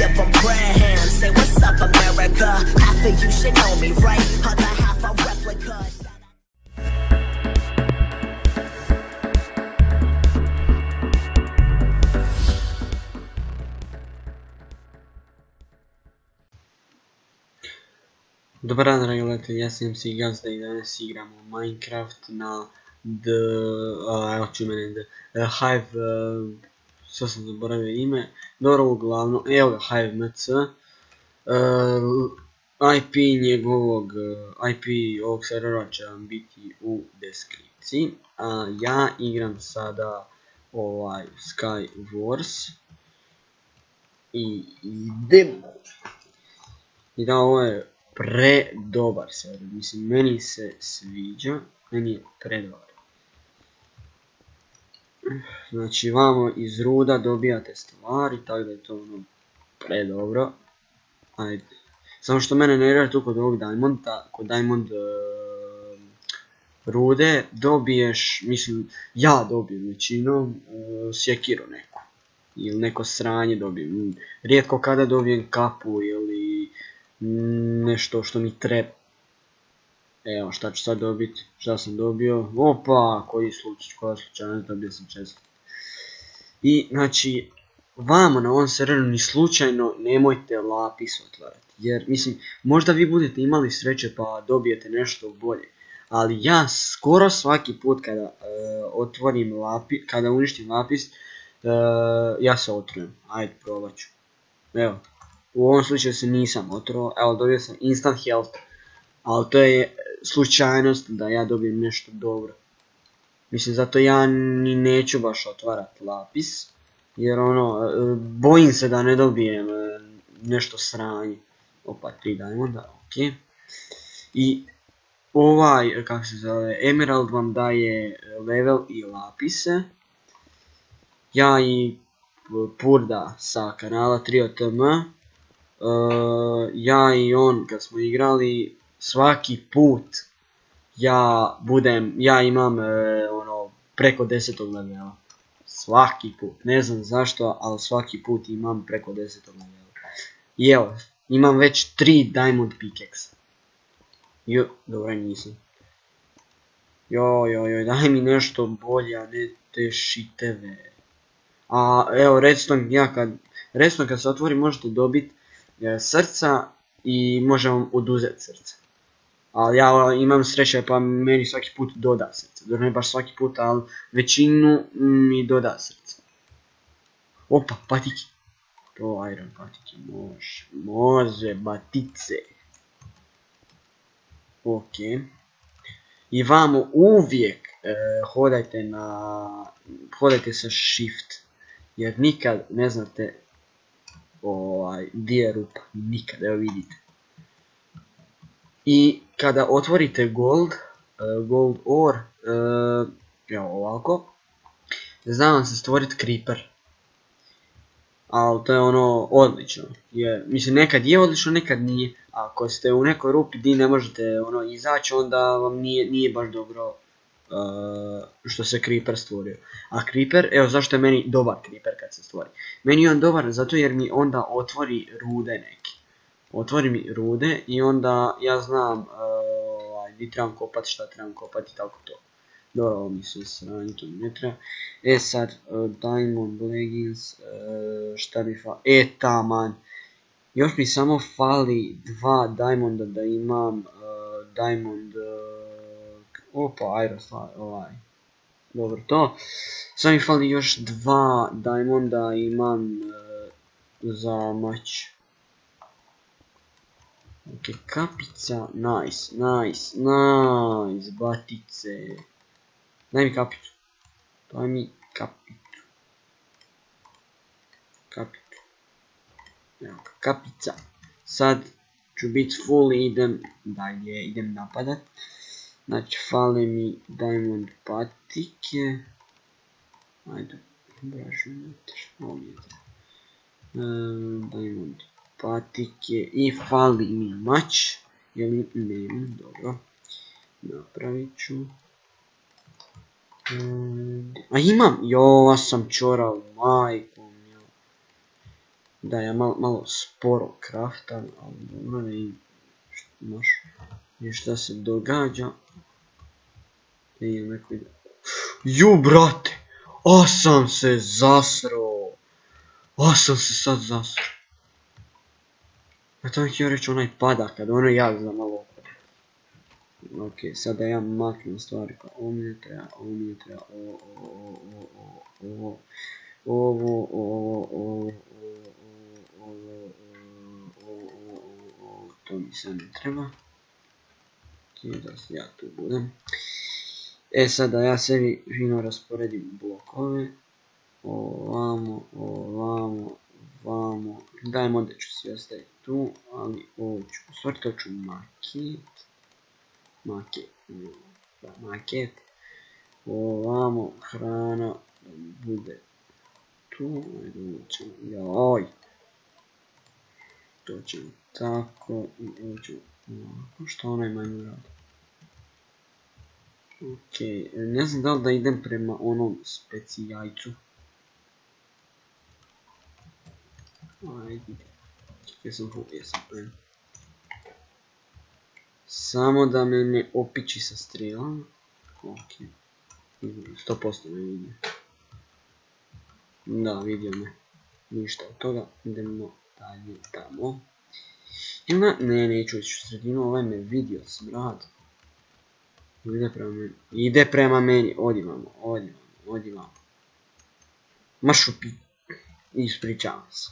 give them prayer hands. Say what's up, America. Half of you should know me, right? Other half a replica. Dobar dan, dragi gledatelji, ja sam MC Gazda i danas igramo Minecraft na Hive, što sam zaboravio ime, dobro uglavnom, evo ga Hive MC, IP ovog servera će vam biti u deskripciji, a ja igram sada Sky Wars i idemo. I da, ovo je predobar server, mislim, meni se sviđa, meni je predobar. Znači, vamo iz ruda dobijate stvari, tako da je to ono predobro. Ajde. Samo što mene nervira tu kod ovog Diamonda, kod Diamond rude dobiješ, mislim, ja dobijem većinom sjekiru neku. Ili neko sranje dobijem, rijetko kada dobijem kapu ili nešto što mi treba. Evo šta ću sad dobiti, šta sam dobio, opa, koja slučajnost, dobio sam često. I znači, vamo na ovom serveru ni slučajno nemojte lapis otvarati, jer mislim, možda vi budete imali sreće pa dobijete nešto bolje, ali ja skoro svaki put kada otvorim lapis, kada uništim lapis, ja se otrujem. Ajde, probat ću. Evo. U ovom slučaju se nisam otrovao, evo dobio sam instant health, ali to je slučajnost da ja dobijem nešto dobro. Mislim, zato ja ni neću baš otvarati lapis, jer ono, bojim se da ne dobijem nešto sranje. Opa, 3 diamonda, ok. I kako se zove, emerald vam daje level i lapise. Ja i Purda sa kanala TrioTM, ja i on kad smo igrali, svaki put ja imam preko 10. levela. Svaki put, ne znam zašto, ali svaki put imam preko 10. levela. I evo, imam već 3 diamond pickaxe. Dobro, nisam. Joj, daj mi nešto bolje, a ne te šiteve. A evo, redstone kad se otvori možete dobiti srca i može vam oduzeti srce. Ali ja imam sreće pa meni svaki put doda srce. Dobro, ne baš svaki put, ali većinu mi doda srce. Opa, patike. To iron patike, može, batice. Ok. I vamo uvijek hodajte sa shift. Jer nikad ne znate gdje je rupa, nikad, evo vidite. I kada otvorite gold ore, evo ovako, zna vam se stvoriti creeper. Ali to je ono odlično, mislim nekad je odlično, nekad nije. Ako ste u nekoj rupi di ne možete izaći, onda vam nije baš dobro što se creeper stvorio. A creeper, evo zašto je meni dobar creeper kad se stvori. Meni je on dobar zato jer mi onda otvori rude neke. Otvori mi rude i onda ja znam gdje trebam kopati, šta trebam kopati i tako to. Dobro, ovo mi se sranje, to mi ne treba. E sad, diamond leggings, šta mi fali, taman. Još mi samo fali 2 diamonda da imam diamond, opa, iron stvar, dobro to. Sad mi fali još 2 diamonda imam za mač. Ok, kapica, nice, batice. Daj mi kapicu. Evo, kapica. Sad ću biti full i idem napadat. Znači, fale mi diamond patike. Ajde, bražu diamond patike i fali mi mač. Jeli nemam, dobro. Napravit ću. A imam, ja sam čorav, majkom. Da, ja malo sporo kraftam, ali dobro ne imaš. I šta se događa? I neko ide. Ju, brate! A sam se zasro! A sam se sad zasro! Ja to htio reći onaj pada kad ono ja za malo. Ok, sada ja maknem stvari kao ovo mi ne treba, to mi se ne treba. Da ja tu budem. E sada ja sebi fino rasporedim blokove. Ovamo, vamo. Dajmo da ću sve ostaviti tu, ali ovo ću, u stvari to ću maket. Ovamo hrana bude tu, joj. To ćemo tako i ovo ću ovako, što onaj manju radi. Ok, ne znam da li da idem prema onom specijajcu. Ajde, čekaj sam prema. Samo da me ne opiči sa strijelama. Ok, 100% me vidio. Da, vidio me. Ništa od toga, idemo dalje tamo. Ne, neću ići u sredinu, ovaj me vidio, smrad. Ide prema meni, odi vamo. Ma šupi. Ispričavam se.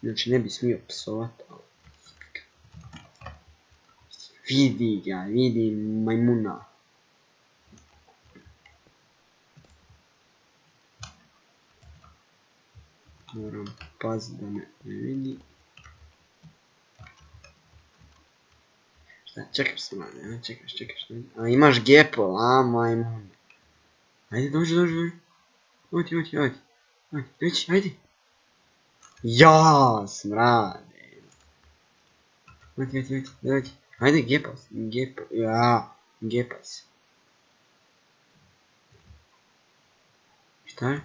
Znači ne bi smio psovat, ali... Vidi majmuna. Moram paziti da me ne vidi. Šta, čekaš, a imaš gepo, a majmun. Ajde, dođi. Odi. Ajde. Ja, smrade. Odi. Ajde, gepo, gepa se. Šta je?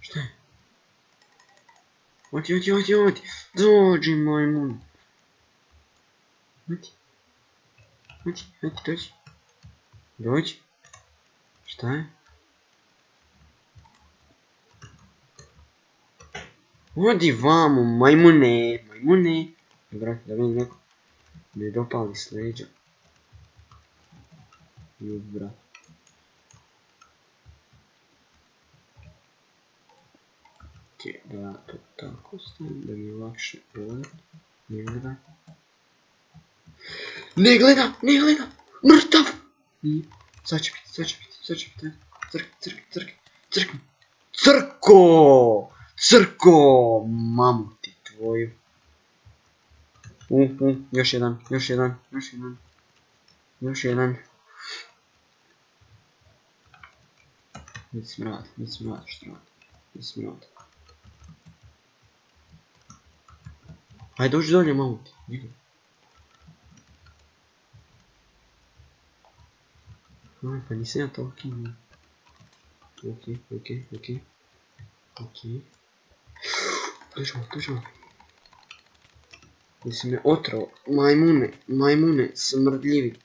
Šta je? Odi. Dođi, majmun. Odi. Dođi. Šta je? Odi vamo, majmune. Brate, da vidim neko me dopali s leđa. Brat. Ok, da ja to tako stavim, da mi je lakše gledat. Ne gleda! Mrtav! Sad će biti. Crko! Mamuti tvoju. Još jedan. Nis smrad, što radi. Ajde, dođi dolje, mamuti. Aj, pa nisam ja toliki imao. Ok. Dođemo. Jesi me otrao, majmune, smrdljivi.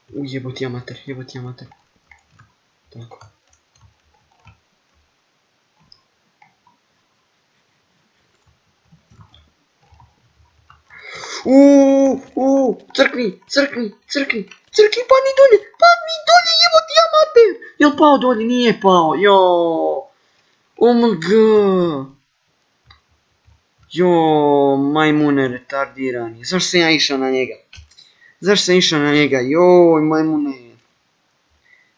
Jeboti amater. Tako. Crkni, padni dolje, jeboti amater! Jel pao dolje? Nije pao, joooo. OMG. Majmune retardirani. Zašto sam ja išao na njega? Joj, majmune.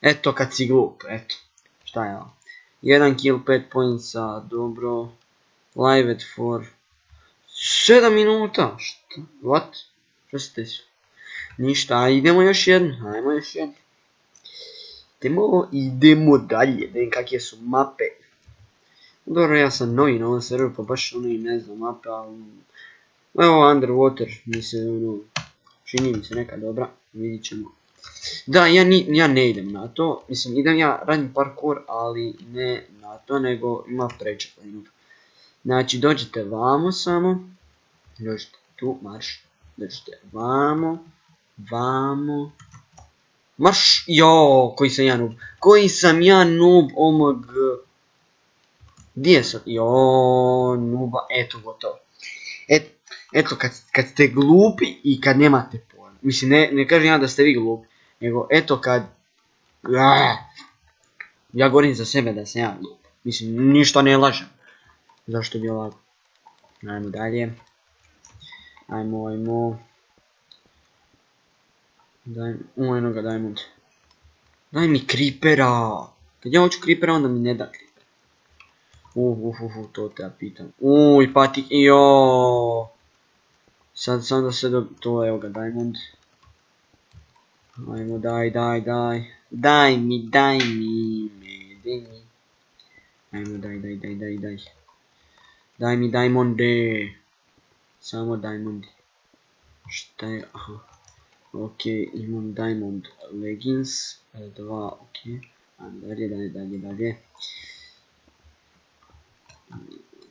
Eto kad si glup, eto. Šta je ovo? 1 kill, 5 poinca, dobro. Live at 4. 7 minuta, šta? What? Što se desilo? Ništa, idemo još jedno. Idemo dalje, da vidim kakve su mape. Dobro, ja sam novi na ovom serveru, pa baš ono i ne znam mape, ali... Evo Underwater, mi se ono... Čini mi se neka dobra, vidit ćemo. Da, ja ne idem na to, mislim idem ja radim parkour, ali ne na to, nego ima prečepljenju. Znači dođete vamo samo, dođete tu, marš, dođete vamo, marš, jo, koji sam ja noob, omg. Gdje sam, jo, nooba, eto gotovo. Eto, kad ste glupi i kad nemate pojma. Mislim, ne kažem ja da ste vi glupi, nego eto kad... Ja govorim za sebe da sam ja glup. Mislim, ništa ne lažem. Zašto bi ovako? Ajmo dalje. Ajmo. Enoga diamond. Daj mi creepera. Kad ja hoću creepera, onda mi ne da creeper. To te ja pitam. Patik, jo. Sad da se to, evo ga, diamond. Ajmo, daj. Daj mi. Ajmo, daj. Daj mi diamonde. Samo diamondi. Šta je, aha. Ok, imam diamond leggings. 2, ok. Ajmo, dalje.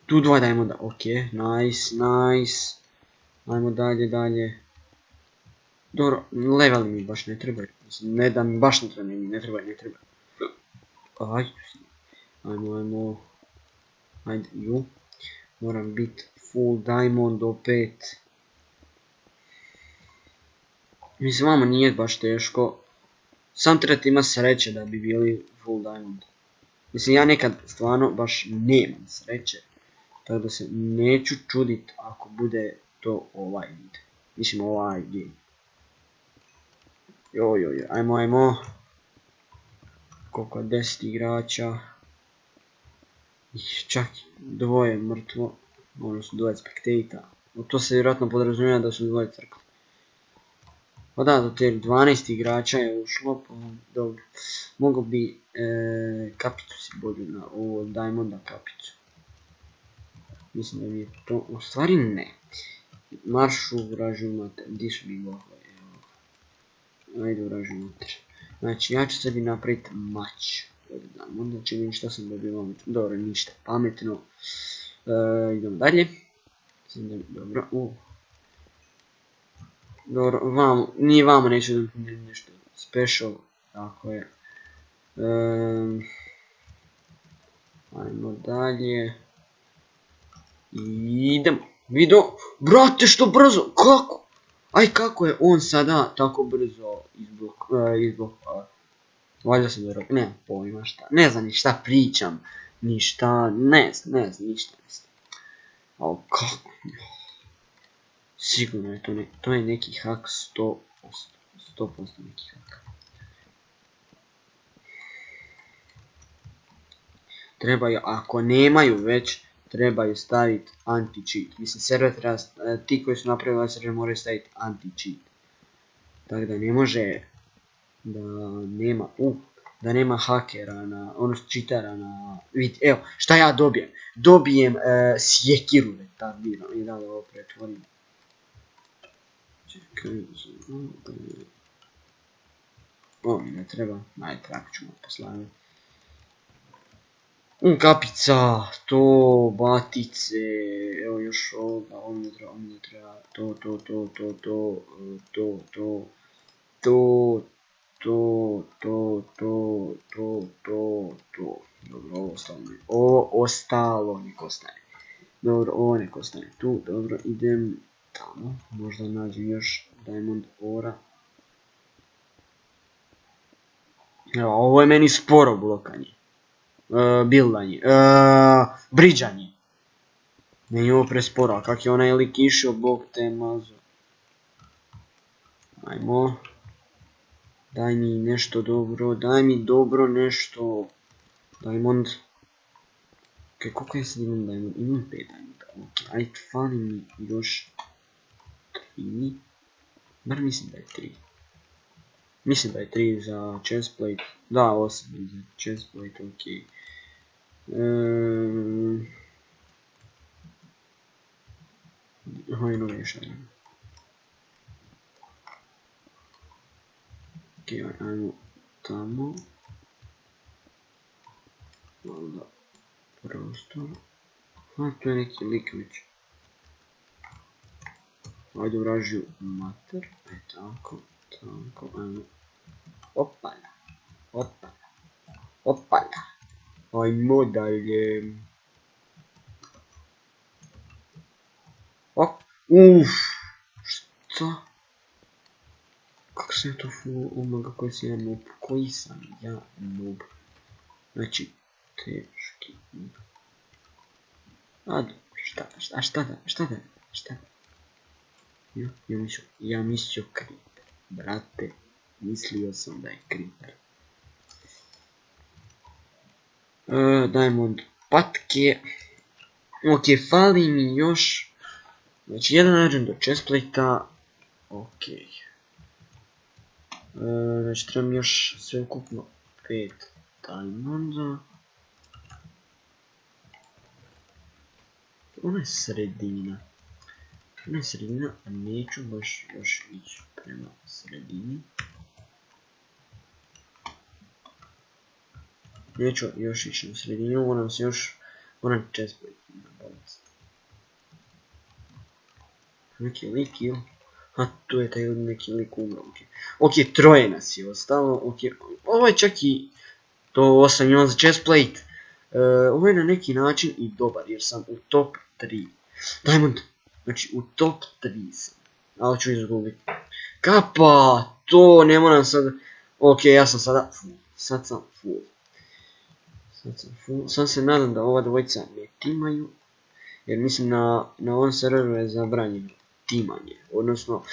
Tu 2 diamonda, ok, nice. Ajmo dalje. Dobro, leveli mi baš ne trebaju. Ne da mi baš ne trebaju. Ajmo. Ajde, ju. Moram biti full diamond opet. Mislim, vama nije baš teško. Sam trebate imati sreće da bi bili full diamond. Mislim, ja nekad stvarno baš nemam sreće. Tako da se neću čudit ako bude to ovaj vid. Mislim, ovaj game. Joj, ajmo. Koliko je 10 igrača. Čak 2 mrtvo. Odnosno 2 spektata. To se vjerojatno podrazumijeva da su 2 crkli. Pa da, do te 12 igrača je ušlo, pa dobro. Mogu bi kapicu si bolju na ovo diamonda kapicu. Mislim da mi je to, u stvari ne. Marš u vražju mater, di su mi bohove, evo. Ajde u vražju mater. Znači ja ću sebi napraviti mač. Onda će vidim šta sam dobio, dobro ništa pametno. Idemo dalje. Dobro, dobro, nije vamo neću da nešto special, tako je. Ajmo dalje. Idemo. Vidio, brate što brzo, kako? Kako je on sada tako brzo izblokao? Valjda sam dobro, nemam pojma šta, ne znam ni šta pričam, ništa, ne znam, ništa ne znam. Ali kako? Sigurno je to je neki hak 100% neki hak. Trebaju, ako nemaju već, trebaju staviti anti-cheat. Mislim, server treba, ti koji su napravili ovaj server moraju staviti anti-cheat. Tako da ne može da nema hakera, odnosno cheatera na... Vidite, evo, šta ja dobijem? Dobijem sjekiru retardirano. I da ovo pretvorim. Čekaj, ovo mi ne treba, ajde, tako ćemo poslaviti. Kapica, to, batice, evo još ovoga, ovo mi ne treba, to, dobro, ovo ostalo nek ostane. Dobro, ovo nek ostane tu, dobro, idem tamo, možda nađem još diamond ora. Evo, ovo je meni sporo blokanje. Bildanje, briđanje. Meni je ovo presporo, a kak je onaj lik išao, bog te mazo. Ajmo. Daj mi nešto dobro, daj mi dobro nešto. Diamond. Ok, koliko ja sad imam diamond? Imam 5 diamonda, ok, ajde fali mi još 3. Bar mislim da je 3. Mislim da je 3 za chestplate. Da, 8 za chestplate, ok. šaljemo. Ok, ajmo tamo. Malo prostor. A, to je neki lik već. Ajde u vražiju mater. Tako, ajmo. Opala. Ajmo dalje. Šta? Kako sam to full omaga koji sam ja noob? Koji sam ja noob? Znači, teški noob. A dobro, šta da? Ja mislio creeper. Brate, mislio sam da je creeper. Diamond patke. Ok, fali mi još. Znači, jedan nađem do chestplate-a. Ok. Znači, trebam još sve ukupno 5 diamonda. Ona je sredina. A neću baš još ići prema sredini. Neću još ići na sredinu, moram chestplate nabaviti. Neki lik ili? A tu je taj neki lik umro. Ok, troje nas je ostalo. Ovo je čak i to 8 imam za chestplate. Ovo je na neki način i dobar jer sam u top 3. Diamond, znači u top 3 sam. Ali ću izgubiti. Kapa, to ne moram sad. Ok, ja sam sada full. Sad sam full. Sad se nadam da ova dvojica ne timaju. Jer mislim na ovom serveru je zabranjeno timanje. Odnosno,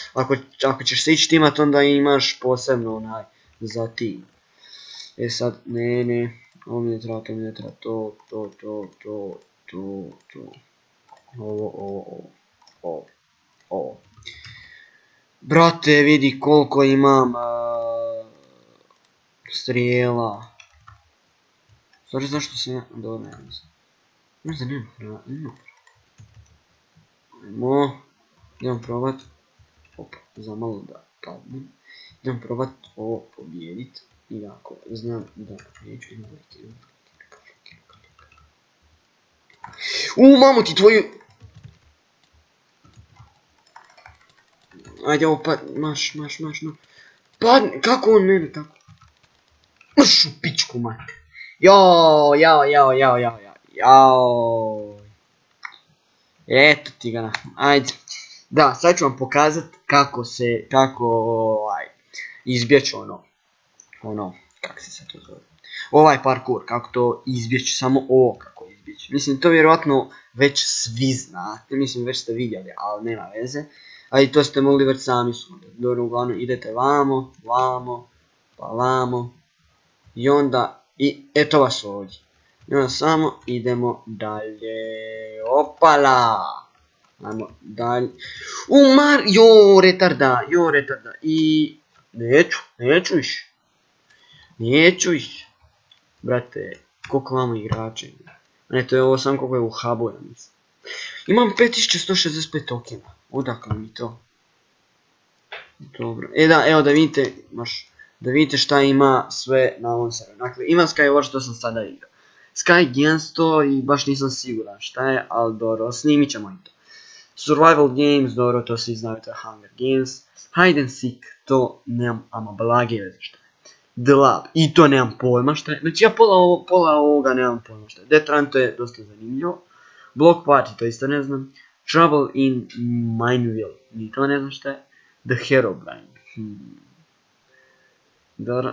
ako ćeš se ići timat onda imaš posebno onaj za tim. Sad, ne. Ovo mi ne treba, to. Ovo. Brate, vidi koliko imam strijela. Sorry, zašto sam ja... Dobro, ne znam. Možda nemam prava, idemo probat. Opa, za malo da padnem. Idemo probat ovo pobijedit. Iako znam da neću imati. Mamo ti tvoju... Ajde ovo pa... Maš. Padne, kako on mene tako? Mršu pičku mate. Jao. Eto ti ga na... Ajde. Da, sad ću vam pokazat kako izbjeći ono, kako se sad to zove. Ovaj parkour, kako to izbjeći, samo ovo kako izbjeći. Mislim, to vjerojatno već svi znate, mislim već ste vidjeli, ali nema veze. A i to ste mogli već sami sude. Dobro, uglavnom idete vamo, pa vamo. I onda, eto vas ovdje. I onda samo idemo dalje. Opala! Ajmo dalje. Retarda. I... Neću iš. Brate, koliko vamo igrača ima. Ne, to je ovo sam koliko je u hubu, ja mislim. Imam 5165 tokena. Odakle mi to? Dobro. Evo da vidite šta ima sve na ovom serveru. Dakle, ima Skywars, to sam sada igrao. Sky Games to i baš nisam siguran šta je, ali dobro, snimit ćemo i to. Survival Games, dobro, to svi znaju, to je Hunger Games. Hide and Seek, to nemam ama blage veze šta je. The Lab, i to nemam pojma šta je. Znači ja pola ovoga nemam pojma šta je. Death Run, to je dosta zanimljivo. Block Party, to isto ne znam. Trouble in Mineville, ni to ne znam šta je. The Herobrine.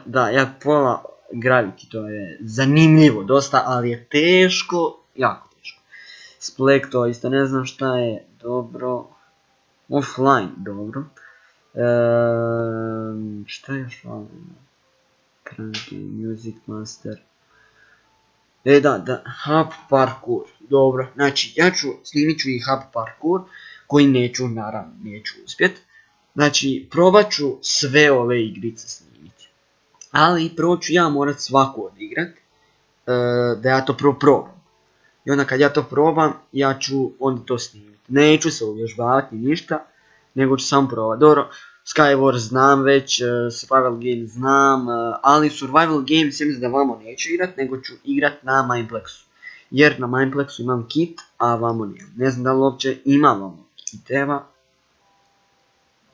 Da, ja pola Gravity, to je zanimljivo dosta, ali je teško, jako teško. Splek, to isto ne znam šta je, dobro. Offline, dobro. Šta je još malo? Music Master. Da, Hub Parkour, dobro. Znači, snimit ću i Hub Parkour, koji naravno neću uspjet. Znači, probat ću sve ove igrice snimiti. Ali prvo ću ja morat svaku odigrat, da ja to prvo probam. i onda kad ja to probam, ja ću onda to snimiti. Neću se uvježbavati ništa, nego ću samo probati. Dobro, Skywars znam već, Survival Games znam, ali Survival Games ja mislim da vamo neću igrat, nego ću igrat na Mineplexu. Jer na Mineplexu imam kit, a vamo nemam. Ne znam da li uopće ima vamo kiteva.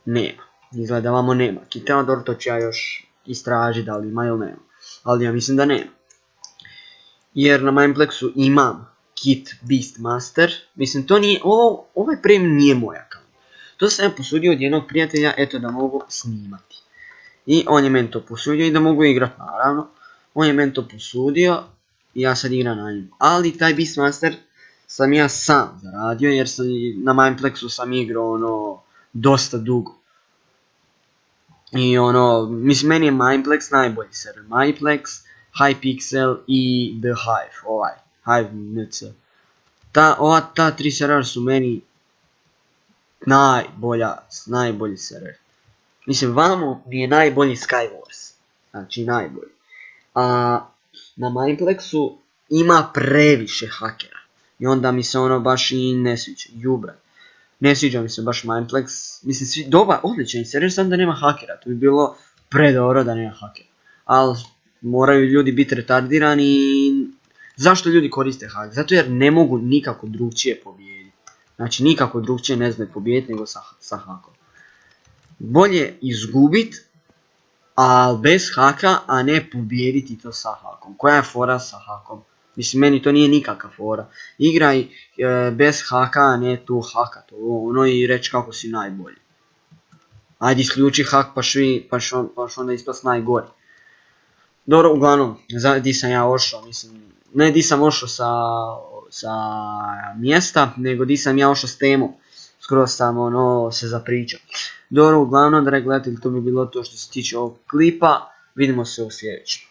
Nema. Izgleda da vamo nema kiteva, dobro to ću ja još istražiti da li ima ili nema. Ali ja mislim da nema. Jer na Mineplexu imam kit Beastmaster. Mislim to nije, ovaj premium nije moja kao. To sam ja posudio od jednog prijatelja, eto da mogu snimati. I on je meni to posudio i da mogu igrat naravno. On je meni to posudio i ja sad igram na njemu. Ali taj Beastmaster sam ja sam zaradio jer sam na Mineplexu sam igrao dosta dugo. I mislim meni je Mineplex najbolji server. Mineplex, Hypixel i The Hive, Hive NC. Ta tri servera su meni najbolji server. Mislim vamo mi je najbolji Skywars. Znači najbolji. A na Mineplexu ima previše hakera. I onda mi se baš i ne sviđa. Jubra. Ne sviđa mi se baš Mineplex. Mislim dobar, odličan server, samo da nema hakera. To bi bilo predobro da nema hakera. Ali moraju ljudi biti retardirani i... Zašto ljudi koriste hak? Zato jer ne mogu nikako drugčije pobijediti. Znači nikako drugčije ne znaju pobijediti nego sa hakom. Bolje izgubit, ali bez haka, a ne pobijediti to sa hakom. Koja je fora sa hakom? Mislim meni to nije nikakva fora. Igraj bez haka, a ne tu haka. To i reći kako si najbolji. Ajde isključi hak pa onda ispast najgori. Dobro, uglavnom, di sam ja ošao, mislim, ne di sam ošao sa mjesta, nego di sam ja ošao s temom. Skoro sam se zapričao. Dobro, uglavnom, dragi gledatelji, to bi bilo to što se tiče ovog klipa. Vidimo se u sljedećem.